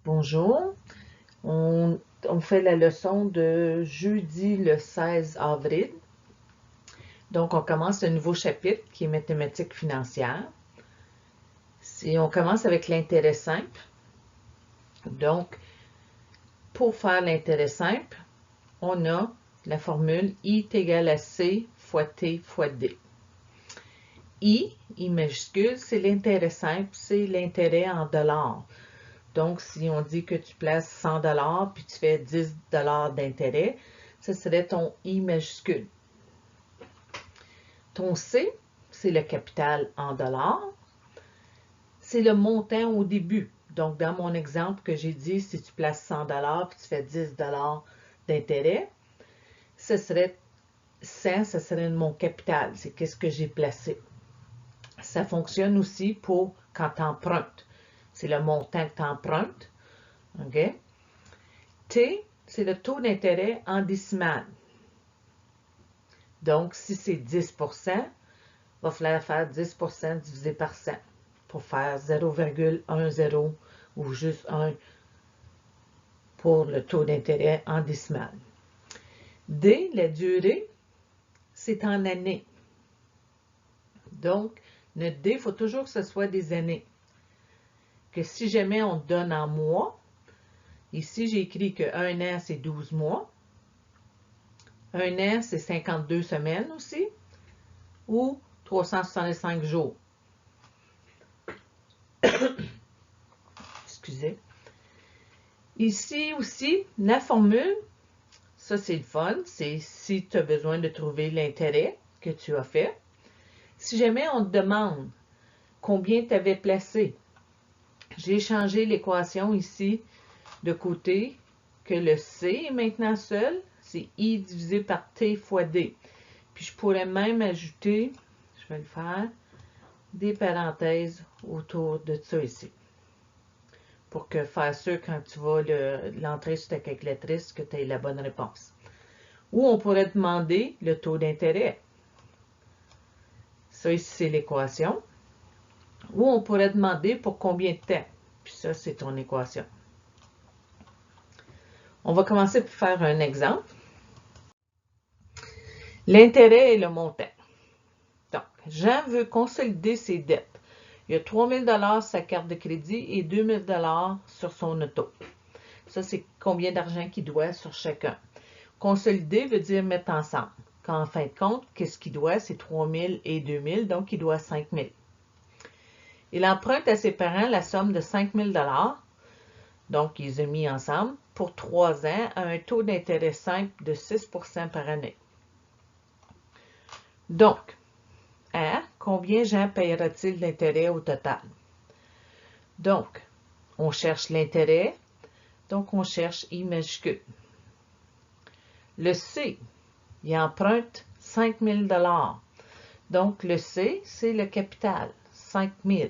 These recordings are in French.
Bonjour, on fait la leçon de jeudi le 16 avril. Donc, on commence un nouveau chapitre qui est mathématiques financières. Si on commence avec l'intérêt simple, donc, pour faire l'intérêt simple, on a la formule I est égal à C fois T fois D. I majuscule, c'est l'intérêt simple, c'est l'intérêt en dollars. Donc, si on dit que tu places 100 $ puis tu fais 10 $ d'intérêt, ce serait ton I majuscule. Ton C, c'est le capital en dollars. C'est le montant au début. Donc, dans mon exemple que j'ai dit, si tu places 100 $ puis tu fais 10 $ d'intérêt, ce serait 100, ce serait mon capital. C'est qu'est-ce que j'ai placé. Ça fonctionne aussi pour quand tu empruntes. C'est le montant que tu empruntes. OK? T, c'est le taux d'intérêt en décimale. Donc, si c'est 10 il va falloir faire 10 divisé par 100 pour faire 0,10 ou juste 1 pour le taux d'intérêt en décimale. D, la durée, c'est en années. Donc, notre D, il faut toujours que ce soit des années. Que si jamais on donne en mois, ici j'ai écrit que 1 an, c'est 12 mois. 1 an, c'est 52 semaines aussi, ou 365 jours. Excusez. Ici aussi, la formule, ça c'est le fun, c'est si tu as besoin de trouver l'intérêt que tu as fait. Si jamais on te demande combien tu avais placé, j'ai changé l'équation ici de côté, que le C est maintenant seul, c'est I divisé par T fois D. Puis je pourrais même ajouter, je vais le faire, des parenthèses autour de ça ici. Pour que faire sûr quand tu vas l'entrer sur ta calculatrice que tu aies la bonne réponse. Ou on pourrait demander le taux d'intérêt. Ça ici, c'est l'équation. Ou on pourrait demander pour combien de temps. Puis ça, c'est ton équation. On va commencer par faire un exemple. L'intérêt et le montant. Donc, Jean veut consolider ses dettes. Il y a 3 000 $ sur sa carte de crédit et 2 000 $ sur son auto. Ça, c'est combien d'argent qu'il doit sur chacun. Consolider veut dire mettre ensemble. Quand en fin de compte, qu'est-ce qu'il doit? C'est 3 000 et 2 000, donc il doit 5 000. Il emprunte à ses parents la somme de 5 000 $, donc ils ont mis ensemble, pour 3 ans à un taux d'intérêt simple de 6 % par année. Donc, combien Jean payera-t-il d'intérêt au total? Donc, on cherche l'intérêt, donc on cherche I majuscule. Le C, il emprunte 5 000 $. Donc, le C, c'est le capital, 5 000.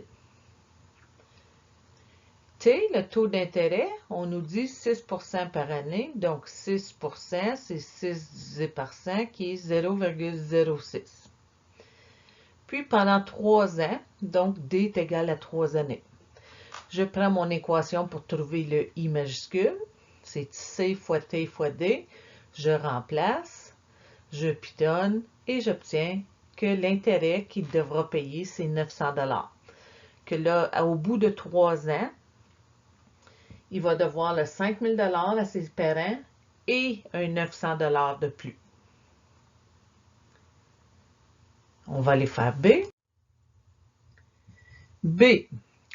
T, le taux d'intérêt, on nous dit 6 % par année. Donc, 6 %, c'est 6 divisé par 100 qui est 0,06. Puis, pendant 3 ans, donc D est égal à 3 années. Je prends mon équation pour trouver le I majuscule. C'est C fois T fois D. Je remplace, je pitonne et j'obtiens que l'intérêt qu'il devra payer, c'est 900 $. Que là, au bout de 3 ans, il va devoir le 5 000 $ à ses parents et un 900 $ de plus. On va aller faire B. B.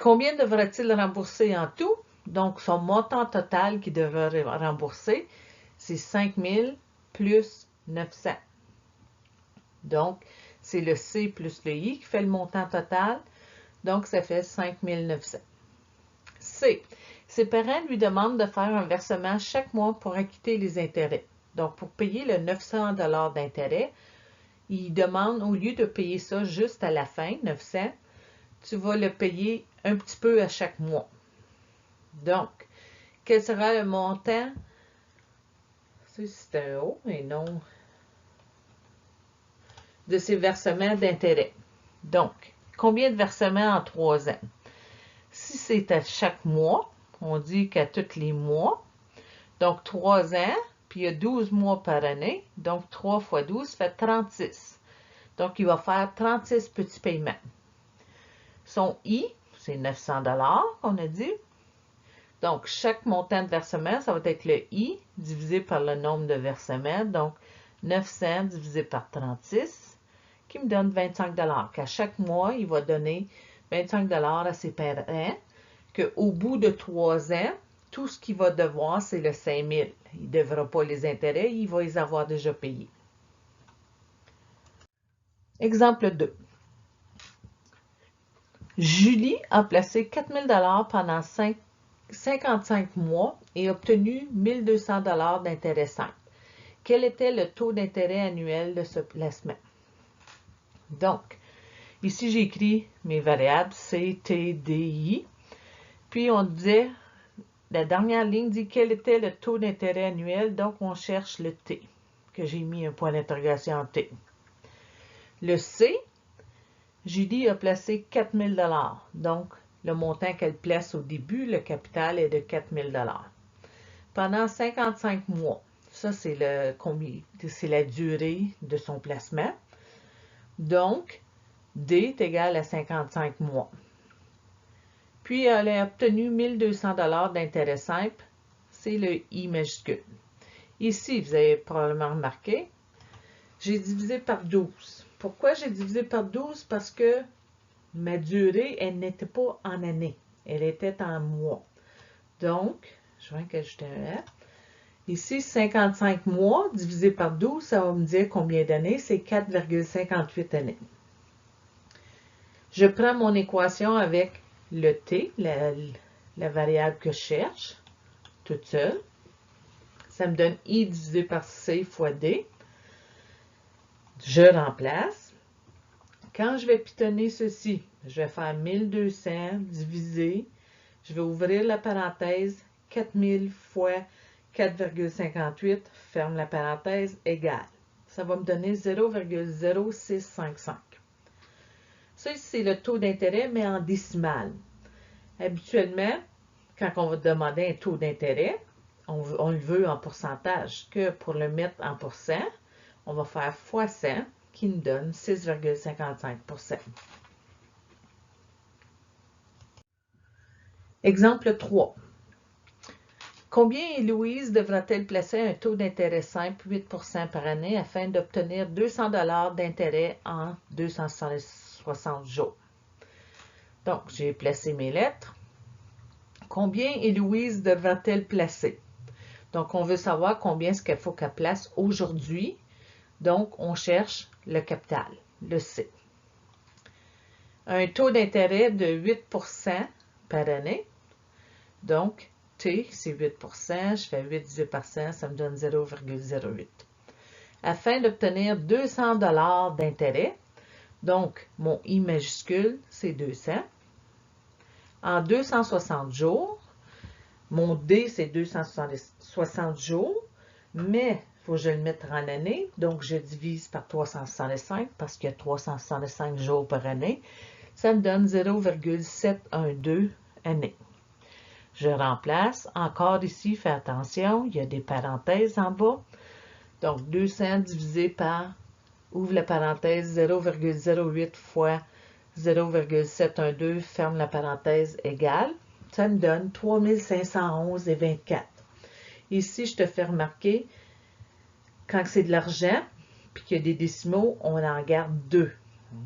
Combien devra-t-il rembourser en tout? Donc, son montant total qu'il devrait rembourser, c'est 5 000 plus 900. Donc, c'est le C plus le I qui fait le montant total. Donc, ça fait 5 900. C. Ses parents lui demandent de faire un versement chaque mois pour acquitter les intérêts. Donc, pour payer le 900 $ d'intérêt, il demande, au lieu de payer ça juste à la fin, 900, tu vas le payer un petit peu à chaque mois. Donc, quel sera le montant? C'est un O, mais non. De ses versements d'intérêt. Donc, combien de versements en 3 ans? Si c'est à chaque mois, on dit qu'à tous les mois. Donc, 3 ans, puis il y a 12 mois par année. Donc, 3 fois 12 fait 36. Donc, il va faire 36 petits paiements. Son I, c'est 900 qu'on a dit. Donc, chaque montant de versement, ça va être le I divisé par le nombre de versements. Donc, 900 divisé par 36, qui me donne 25 qu'à chaque mois, il va donner 25 à ses parents, qu'au bout de 3 ans, tout ce qu'il va devoir, c'est le 5 000. Il ne devra pas les intérêts, il va les avoir déjà payés. Exemple 2. Julie a placé 4 000 pendant 55 mois et obtenu 1 200 d'intérêt simple. Quel était le taux d'intérêt annuel de ce placement? Donc, ici j'ai écrit mes variables C, T, D, I. Puis on disait, la dernière ligne dit quel était le taux d'intérêt annuel, donc on cherche le T, que j'ai mis un point d'interrogation en T. Le C, Julie a placé 4 000 donc le montant qu'elle place au début, le capital est de 4 000 pendant 55 mois. Ça, c'est la durée de son placement. Donc, D est égal à 55 mois. Puis, elle a obtenu 1 200 d'intérêt simple. C'est le I majuscule. Ici, vous avez probablement remarqué, j'ai divisé par 12. Pourquoi j'ai divisé par 12? Parce que ma durée, elle n'était pas en année. Elle était en mois. Donc, je vais ajouter un F. Ici, 55 mois divisé par 12, ça va me dire combien d'années? C'est 4,58 années. Je prends mon équation avec le T, la variable que je cherche, toute seule. Ça me donne I divisé par C fois D. Je remplace. Quand je vais pitonner ceci, je vais faire 1200 divisé, je vais ouvrir la parenthèse, 4000 fois 4,58, ferme la parenthèse, égale. Ça va me donner 0,0655. Ça, c'est le taux d'intérêt, mais en décimale. Habituellement, quand on va demander un taux d'intérêt, on le veut en pourcentage, que pour le mettre en pourcent, on va faire fois 100, qui nous donne 6,55%. Exemple 3. Combien Héloïse devra-t-elle placer un taux d'intérêt simple 8% par année afin d'obtenir 200 d'intérêt en 260 jours? Donc, j'ai placé mes lettres. Combien Héloïse devra-t-elle placer? Donc, on veut savoir combien est-ce qu'il faut qu'elle place aujourd'hui. Donc, on cherche le capital, le C. Un taux d'intérêt de 8% par année. Donc, T, c'est 8%. Je fais 8 divisé par 100, ça me donne 0,08. Afin d'obtenir 200 d'intérêt, donc mon I majuscule, c'est 200. En 260 jours, mon D, c'est 260 jours, mais il faut que je le mette en année, donc je divise par 365 parce qu'il y a 365 jours par année. Ça me donne 0,712 années. Je remplace. Encore ici, fais attention, il y a des parenthèses en bas. Donc, 200 divisé par, ouvre la parenthèse, 0,08 fois 0,712, ferme la parenthèse, égale. Ça me donne 3511,24. Ici, je te fais remarquer, quand c'est de l'argent, puis qu'il y a des décimaux, on en garde 2.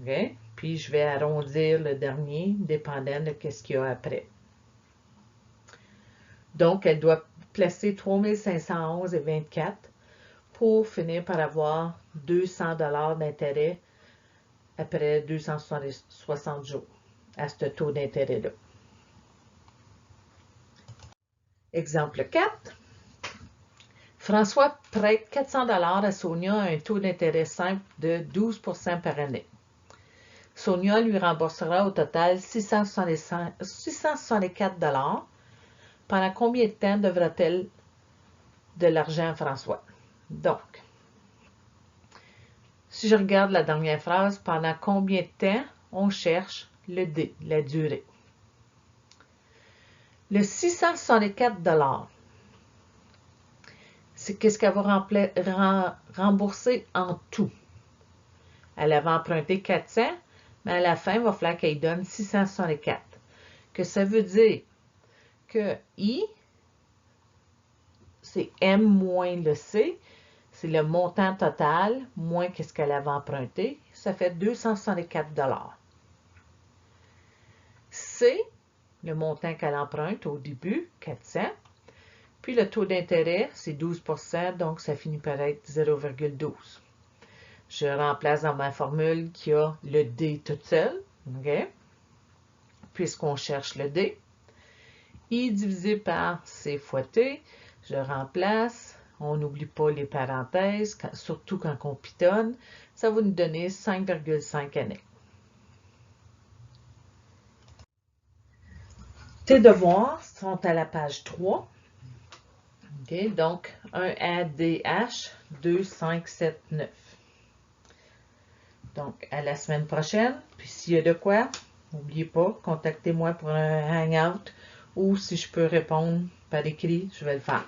Okay? Puis, je vais arrondir le dernier, dépendant de ce qu'il y a après. Donc, elle doit placer 3511,24 pour finir par avoir 200 d'intérêt après 260 jours à ce taux d'intérêt-là. Exemple 4. François prête 400 à Sonia à un taux d'intérêt simple de 12% par année. Sonia lui remboursera au total 664 Pendant combien de temps devra-t-elle de l'argent à François? Donc, si je regarde la dernière phrase, pendant combien de temps on cherche le D, la durée. Le 664 $, c'est qu'est-ce qu'elle va rembourser en tout. Elle avait emprunté 400, mais à la fin, il va falloir qu'elle donne 664. Que ça veut dire que I, c'est M moins le C, c'est le montant total moins qu'est-ce qu'elle avait emprunté. Ça fait 264 $. C, le montant qu'elle emprunte au début, 400. Puis le taux d'intérêt, c'est 12%, donc ça finit par être 0,12. Je remplace dans ma formule qui a le D tout seul, okay? Puisqu'on cherche le D. I divisé par C fois T, je remplace. On n'oublie pas les parenthèses, surtout quand on pitonne. Ça va nous donner 5,5 années. Tes devoirs sont à la page 3. Okay, donc, 1 ADH 2, 5, 7, 9. Donc, à la semaine prochaine. Puis, s'il y a de quoi, n'oubliez pas, contactez-moi pour un hangout ou si je peux répondre par écrit, je vais le faire.